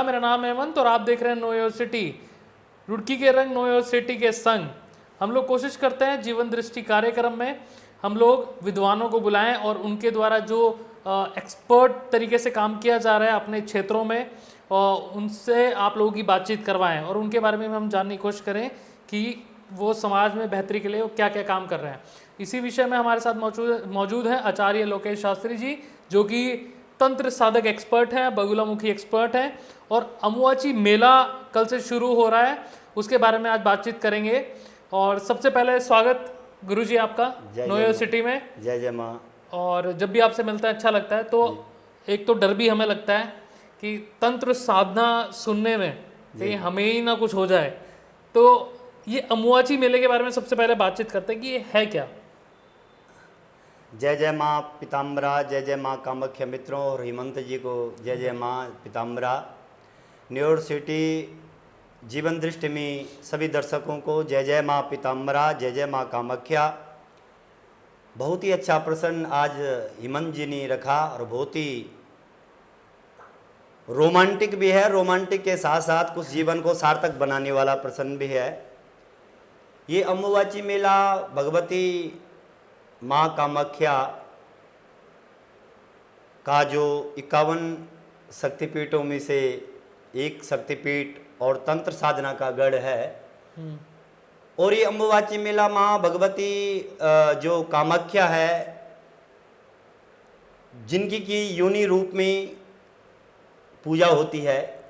नमस्कार, मेरा नाम है हेमंत और आप देख रहे हैं नो योर सिटी। रुड़की के रंग नो योर सिटी के संग हम लोग कोशिश करते हैं जीवन दृष्टि कार्यक्रम में हम लोग विद्वानों को बुलाएं और उनके द्वारा जो एक्सपर्ट तरीके से काम किया जा रहा है अपने क्षेत्रों में उनसे आप लोगों की बातचीत करवाएं और उनके बारे में हम जानने की कोशिश करें कि वो समाज में बेहतरी के लिए वो क्या क्या काम कर रहे हैं। इसी विषय में हमारे साथ मौजूद हैं आचार्य लोकेश शास्त्री जी, जो कि तंत्र साधक एक्सपर्ट हैं, बगुलामुखी एक्सपर्ट हैं और अमुआची मेला कल से शुरू हो रहा है, उसके बारे में आज बातचीत करेंगे। और सबसे पहले स्वागत गुरुजी आपका नो योर सिटी में। जय जय माँ। और जब भी आपसे मिलता है अच्छा लगता है। तो एक तो डर भी हमें लगता है कि तंत्र साधना सुनने में कहीं हमें ही ना कुछ हो जाए, तो ये अमुआची मेले के बारे में सबसे पहले बातचीत करते हैं कि ये है क्या। जय जय माँ पीताम्बरा, जय जय माँ कामाख्या मित्रों और हेमंत जी को जय जय माँ पीताम्बरा। न्यू यॉर्क सिटी जीवन दृष्टि में सभी दर्शकों को जय जय माँ पीताम्बरा, जय जय माँ कामाख्या। बहुत ही अच्छा प्रश्न आज हेमंत जी ने रखा और बहुत ही रोमांटिक भी है। रोमांटिक के साथ साथ कुछ जीवन को सार्थक बनाने वाला प्रश्न भी है। ये अम्बुबाची मेला भगवती माँ कामाख्या का जो 51 शक्तिपीठों में से एक शक्तिपीठ और तंत्र साधना का गढ़ है। और ये अम्बुबाची मेला माँ भगवती जो कामाख्या है, जिनकी की योनि रूप में पूजा होती है,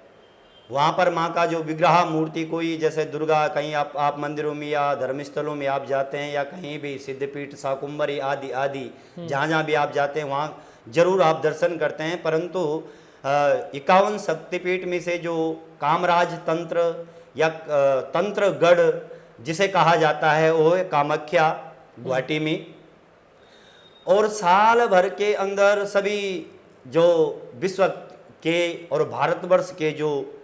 वहाँ पर माँ का जो विग्रह मूर्ति कोई जैसे दुर्गा, कहीं आप मंदिरों में या धर्मस्थलों में आप जाते हैं या कहीं भी सिद्धपीठ शाकुंभरी आदि आदि जहाँ जहाँ भी आप जाते हैं वहाँ जरूर आप दर्शन करते हैं। परंतु 51 शक्तिपीठ में से जो कामराज तंत्र या तंत्र गढ़ जिसे कहा जाता है वो है कामाख्या गुवाहाटी में। और साल भर के अंदर सभी जो विश्व के और भारतवर्ष के जो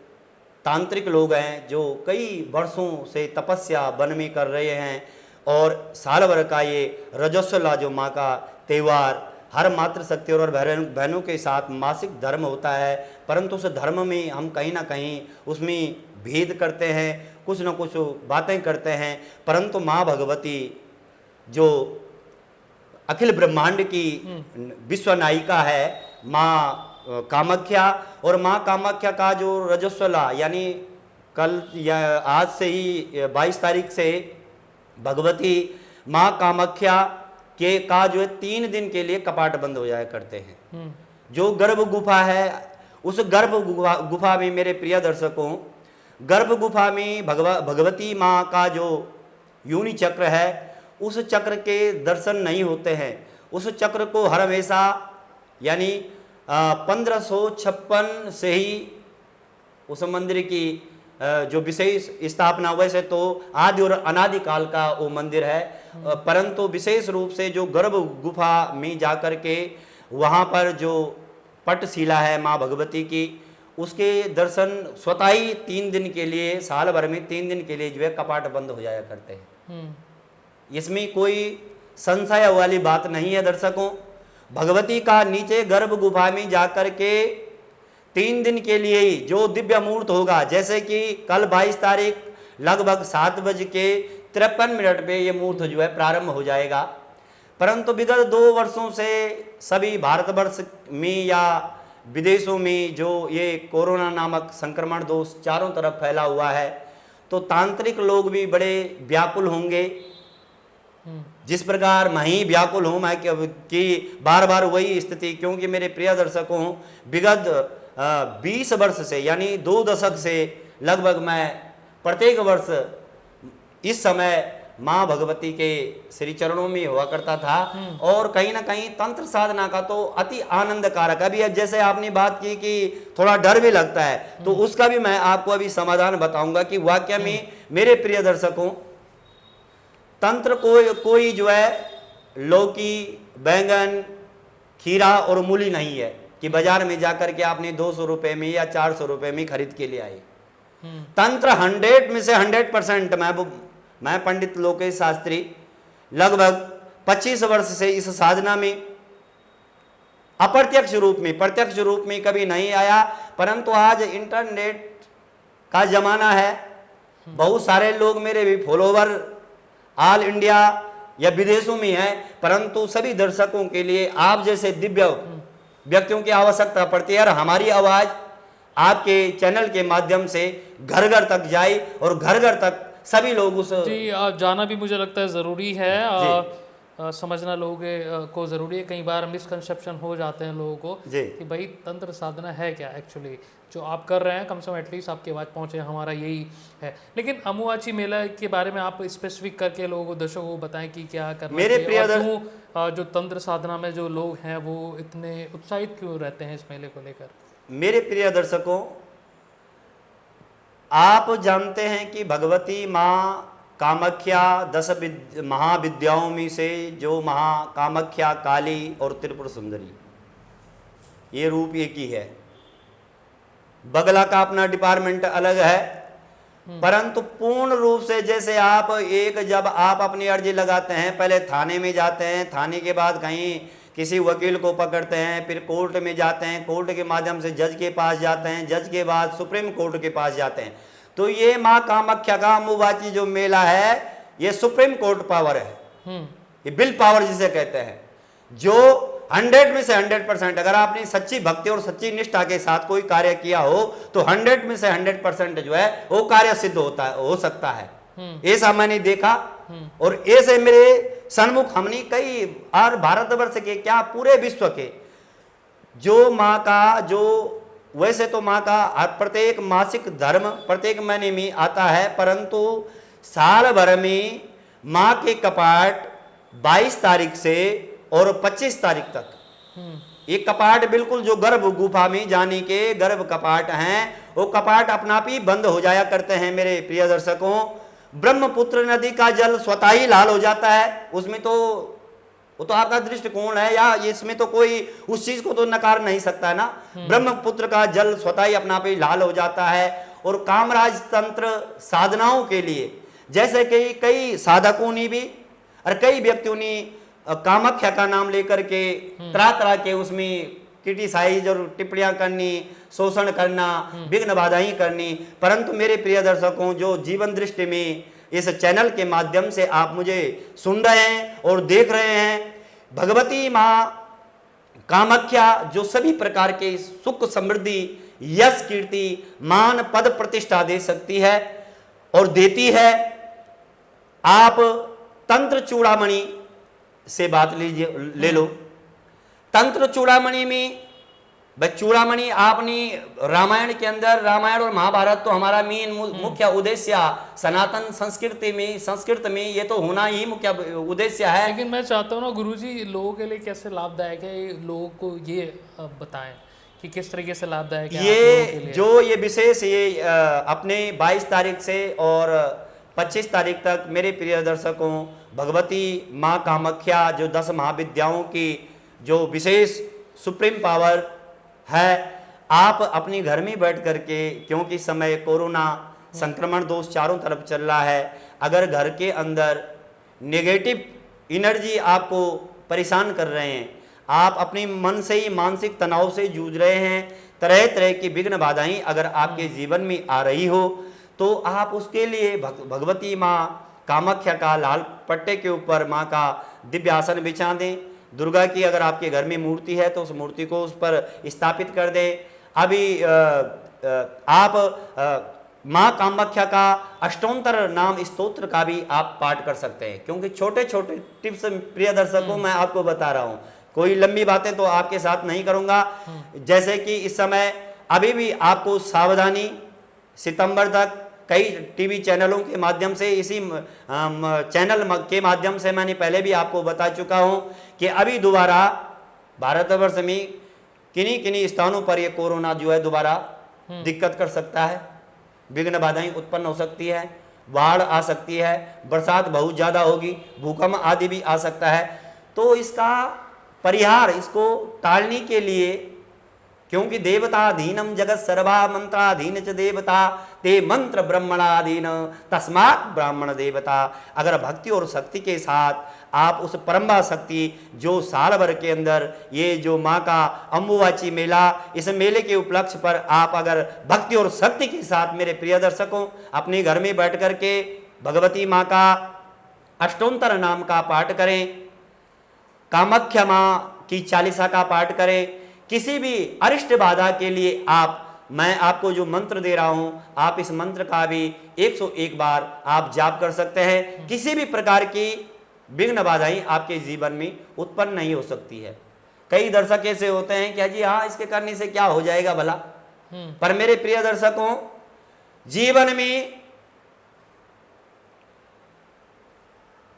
तांत्रिक लोग हैं, जो कई वर्षों से तपस्या वन में कर रहे हैं, और साल भर का ये रजस्वला जो माँ का त्यौहार हर मातृशक्ति और बहनों के साथ मासिक धर्म होता है। परंतु उस धर्म में हम कहीं ना कहीं उसमें भेद करते हैं, कुछ न कुछ बातें करते हैं। परंतु माँ भगवती जो अखिल ब्रह्मांड की विश्व नायिका है, माँ कामाख्या, और माँ कामाख्या का जो रजस्वला यानी कल या आज से ही 22 तारीख से भगवती माँ कामाख्या के का जो है 3 दिन के लिए कपाट बंद हो जाया करते हैं। जो गर्भ गुफा है, उस गर्भ गुफा में मेरे प्रिय दर्शकों, गर्भ गुफा में भगवती माँ का जो योनि चक्र है, उस चक्र के दर्शन नहीं होते हैं। उस चक्र को हर हमेशा यानी 1556 से ही उस मंदिर की जो विशेष स्थापना, वैसे तो आदि और अनादि काल का वो मंदिर है, परंतु विशेष रूप से जो गर्भ गुफा में जाकर के वहाँ पर जो पटशिला है माँ भगवती की, उसके दर्शन स्वतः ही 3 दिन के लिए, साल भर में 3 दिन के लिए जो है कपाट बंद हो जाया करते हैं। इसमें कोई संशय वाली बात नहीं है दर्शकों। भगवती का नीचे गर्भ गुफा में जाकर के 3 दिन के लिए ही जो दिव्य मुहूर्त होगा, जैसे कि कल 22 तारीख लगभग 7:53 पे ये मुहूर्त जो है प्रारंभ हो जाएगा। परंतु विगत 2 वर्षों से सभी भारतवर्ष में या विदेशों में जो ये कोरोना नामक संक्रमण दोष चारों तरफ फैला हुआ है, तो तांत्रिक लोग भी बड़े व्याकुल होंगे। जिस प्रकार मैं ही व्याकुल हूँ मैं कि बार बार वही स्थिति, क्योंकि मेरे प्रिय दर्शकों विगत 20 वर्ष से यानी 2 दशक से लगभग मैं प्रत्येक वर्ष इस समय माँ भगवती के श्री चरणों में हुआ करता था। और कहीं ना कहीं तंत्र साधना का तो अति आनंदकारक, अभी अब जैसे आपने बात की कि थोड़ा डर भी लगता है, तो उसका भी मैं आपको अभी समाधान बताऊंगा कि वाकई में मेरे प्रिय दर्शकों, तंत्र कोई जो है लौकी, बैंगन, खीरा और मूली नहीं है कि बाजार में जाकर के आपने 200 रुपए में या 400 रुपए में खरीद के ले आए। तंत्र 100 में से 100% मैं पंडित लोकेश शास्त्री लगभग 25 वर्ष से इस साधना में अप्रत्यक्ष रूप में, प्रत्यक्ष रूप में कभी नहीं आया। परंतु आज इंटरनेट का जमाना है, बहुत सारे लोग मेरे भी फॉलोवर ऑल इंडिया या विदेशों में हैं, परंतु सभी दर्शकों के लिए आप जैसे दिव्य व्यक्तियों की आवश्यकता पड़ती है और हमारी आवाज आपके चैनल के माध्यम से घर घर तक जाए और घर घर तक सभी लोग उस जी जाना भी मुझे लगता है ज़रूरी है। समझना लोगों को ज़रूरी है। कई बार मिसकंसेप्शन हो जाते हैं लोगों को जी कि भाई तंत्र साधना है क्या एक्चुअली, जो आप कर रहे हैं कम से कम एटलीस्ट आपकी आवाज़ पहुंचे, हमारा यही है। लेकिन अमुआची मेला के बारे में आप स्पेसिफिक करके लोगों को, दर्शकों को बताएं कि क्या करना मेरे चाहिए प्रिय और क्यों जो तंत्र साधना में जो लोग हैं वो इतने उत्साहित क्यों रहते हैं इस मेले को लेकर। मेरे प्रिय दर्शकों, आप जानते हैं कि भगवती माँ कामाख्या महाविद्याओं में से जो कामाख्या, काली और त्रिपुर सुंदरी, ये रूप एक ही है। बगला का अपना डिपार्टमेंट अलग है, परंतु पूर्ण रूप से जैसे जब आप अपनी अर्जी लगाते हैं, पहले थाने में जाते हैं, थाने के बाद कहीं किसी वकील को पकड़ते हैं, फिर कोर्ट में जाते हैं, कोर्ट के माध्यम से जज के पास जाते हैं, जज के बाद सुप्रीम कोर्ट के पास जाते हैं। तो ये माँ कामाख्या का अम्बुबाची जो मेला है, ये सुप्रीम कोर्ट पावर है, ये बिल पावर जिसे कहते हैं, जो 100 में से 100%, अगर आपने सच्ची भक्ति और सच्ची निष्ठा के साथ कोई कार्य किया हो तो 100 में से 100% जो है वो कार्य सिद्ध हो सकता है। ऐसा मैंने देखा और ऐसे मेरे सन्मुख हमने कई और भारतवर्ष के क्या पूरे विश्व के जो माँ का, जो वैसे तो माँ का प्रत्येक मासिक धर्म प्रत्येक महीने में आता है, परंतु साल भर में माँ के कपाट 22 तारीख से और 25 तारीख तक, ये कपाट बिल्कुल जो गर्भ गुफा में जाने के गर्भ कपाट हैं, वो कपाट अपना आप ही बंद हो जाया करते हैं। मेरे प्रिय दर्शकों, ब्रह्मपुत्र नदी का जल स्वतः ही लाल हो जाता है, उसमें तो वो तो आपका दृष्टिकोण है या इसमें तो कोई उस चीज को तो नकार नहीं सकता ना। ब्रह्मपुत्र का जल स्वतः ही अपना आप ही लाल हो जाता है। और कामराज तंत्र साधनाओं के लिए जैसे कि कई साधकों ने भी और कई व्यक्तियों ने कामाख्या का नाम लेकर के तरह तरह के उसमें क्रिटिसाइज और टिप्पणियां करनी, शोषण करना, विघ्न बाधाएं करनी, परंतु मेरे प्रिय दर्शकों, जो जीवन दृष्टि में इस चैनल के माध्यम से आप मुझे सुन रहे हैं और देख रहे हैं, भगवती माँ कामाख्या जो सभी प्रकार के सुख, समृद्धि, यश, कीर्ति, मान, पद, प्रतिष्ठा दे सकती है और देती है। आप तंत्र चूड़ामणि से बात ले लो। तंत्र चूड़ामणि में चूड़ामणि आपने रामायण के अंदर, रामायण और महाभारत तो हमारा मेन मुख्य उद्देश्य सनातन संस्कृत में ये तो होना ही मुख्य उद्देश्य है। लेकिन मैं चाहता हूँ ना गुरुजी, लोगों के लिए कैसे लाभदायक है, लोगों को ये बताएं कि किस तरीके से लाभदायक है ये जो ये विशेष ये अपने 22 तारीख से और 25 तारीख तक मेरे प्रिय दर्शकों, भगवती माँ कामाख्या जो 10 महाविद्याओं की जो विशेष सुप्रीम पावर है, आप अपने घर में बैठ करके, क्योंकि समय कोरोना संक्रमण दोष चारों तरफ चल रहा है, अगर घर के अंदर नेगेटिव एनर्जी आपको परेशान कर रहे हैं, आप अपने मन से ही मानसिक तनाव से जूझ रहे हैं, तरह तरह की विघ्न बाधाएं अगर आपके जीवन में आ रही हो, तो आप उसके लिए भगवती माँ कामाख्या का लाल पट्टे के ऊपर माँ का दिव्य आसन बिछा दें। दुर्गा की अगर आपके घर में मूर्ति है तो उस मूर्ति को उस पर स्थापित कर दें। अभी आप माँ कामाख्या का अष्टोत्तर नाम स्तोत्र का भी आप पाठ कर सकते हैं, क्योंकि छोटे छोटे टिप्स प्रिय दर्शकों मैं आपको बता रहा हूँ, कोई लंबी बातें तो आपके साथ नहीं करूँगा। जैसे कि इस समय अभी भी आपको सावधानी, सितंबर तक कई टीवी चैनलों के माध्यम से, इसी चैनल के माध्यम से मैंने पहले भी आपको बता चुका हूं कि अभी दोबारा भारतवर्ष में किन्हीं किन्हीं स्थानों पर यह कोरोना जो है दोबारा दिक्कत कर सकता है, विघ्न बाधाएं उत्पन्न हो सकती है, बाढ़ आ सकती है, बरसात बहुत ज़्यादा होगी, भूकंप आदि भी आ सकता है। तो इसका परिहार, इसको टालने के लिए, क्योंकि देवताधीनम जगत सर्वा मंत्राधीन च देवता, ते मंत्र ब्रह्मणादीन तस्मात् ब्राह्मण देवता। अगर भक्ति और शक्ति के साथ आप उस परम्बा शक्ति जो साल भर के अंदर ये जो माँ का अम्बुवाची मेला, इस मेले के उपलक्ष्य पर आप अगर भक्ति और शक्ति के साथ मेरे प्रिय दर्शकों अपने घर में बैठ कर के भगवती माँ का अष्टोत्तर नाम का पाठ करें, कामाख्या माँ की चालीसा का पाठ करें। किसी भी अरिष्ट बाधा के लिए मैं आपको जो मंत्र दे रहा हूं, आप इस मंत्र का भी 101 बार आप जाप कर सकते हैं। किसी भी प्रकार की विघ्न बाधाएं आपके जीवन में उत्पन्न नहीं हो सकती है। कई दर्शक ऐसे होते हैं कि जी हाँ, इसके करने से क्या हो जाएगा भला। पर मेरे प्रिय दर्शकों, जीवन में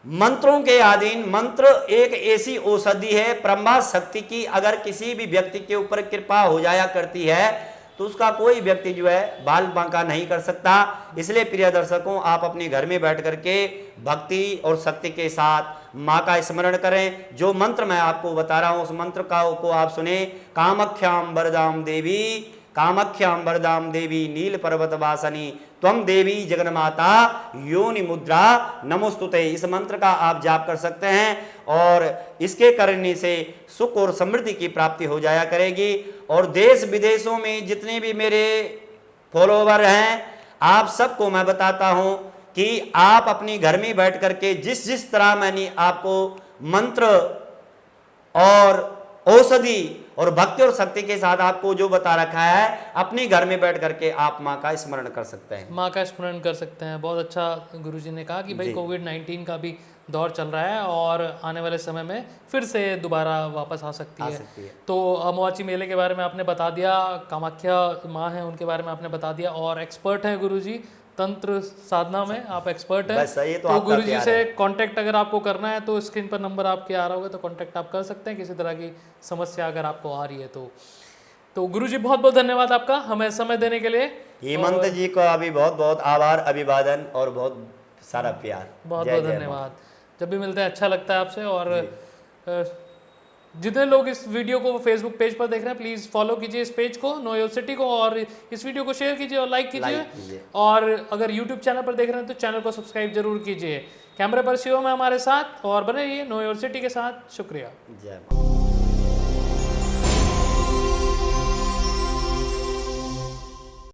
मंत्रों के अधीन मंत्र एक ऐसी औषधि है ब्रह्मा शक्ति की। अगर किसी भी व्यक्ति के ऊपर कृपा हो जाया करती है तो उसका कोई व्यक्ति जो है बाल बांका नहीं कर सकता। इसलिए प्रिय दर्शकों, आप अपने घर में बैठ करके भक्ति और शक्ति के साथ माँ का स्मरण करें। जो मंत्र मैं आपको बता रहा हूं उस मंत्र को आप सुने। कामाख्याम वरदाम देवी, कामाख्याम वरदाम देवी नील पर्वत वासनी त्वम देवी जगन्माता योनि मुद्रा नमोस्तुते। इस मंत्र का आप जाप कर सकते हैं और इसके करने से सुख और समृद्धि की प्राप्ति हो जाया करेगी। और देश विदेशों में जितने भी मेरे फॉलोवर हैं, आप सबको मैं बताता हूं कि आप अपने घर में बैठ करके जिस तरह मैंने आपको मंत्र और औषधि और भक्ति और शक्ति के साथ आपको जो बता रखा है, अपने घर में बैठ करके आप माँ का स्मरण कर सकते हैं। माँ का स्मरण कर सकते हैं। बहुत अच्छा गुरुजी ने कहा कि भाई कोविड-19 का भी दौर चल रहा है और आने वाले समय में फिर से दोबारा वापस आ सकती है। तो अम्बुवाची मेले के बारे में आपने बता दिया, कामाख्या माँ हैं उनके बारे में आपने बता दिया, और एक्सपर्ट हैं गुरुजी तंत्र साधना में, आप एक्सपर्ट हैं। तो गुरुजी से कांटेक्ट अगर आपको करना है तो स्क्रीन पर नंबर आपके आ रहा होगा, तो कांटेक्ट आप कर सकते हैं किसी तरह की समस्या अगर आपको आ रही है तो गुरुजी बहुत बहुत धन्यवाद आपका हमें समय देने के लिए। हेमंत जी का भी बहुत बहुत आभार, अभिवादन और बहुत सारा प्यार। बहुत बहुत धन्यवाद। जब भी मिलते हैं अच्छा लगता है आपसे। और जितने लोग इस वीडियो को फेसबुक पेज पर देख रहे हैं, प्लीज़ फॉलो कीजिए इस पेज को, नो योर सिटी को, और इस वीडियो को शेयर कीजिए और लाइक कीजिए। और अगर यूट्यूब चैनल पर देख रहे हैं तो चैनल को सब्सक्राइब जरूर कीजिए। कैमरे पर शिवम है हमारे साथ, और बने रहिए नो योर सिटी के साथ। शुक्रिया। जय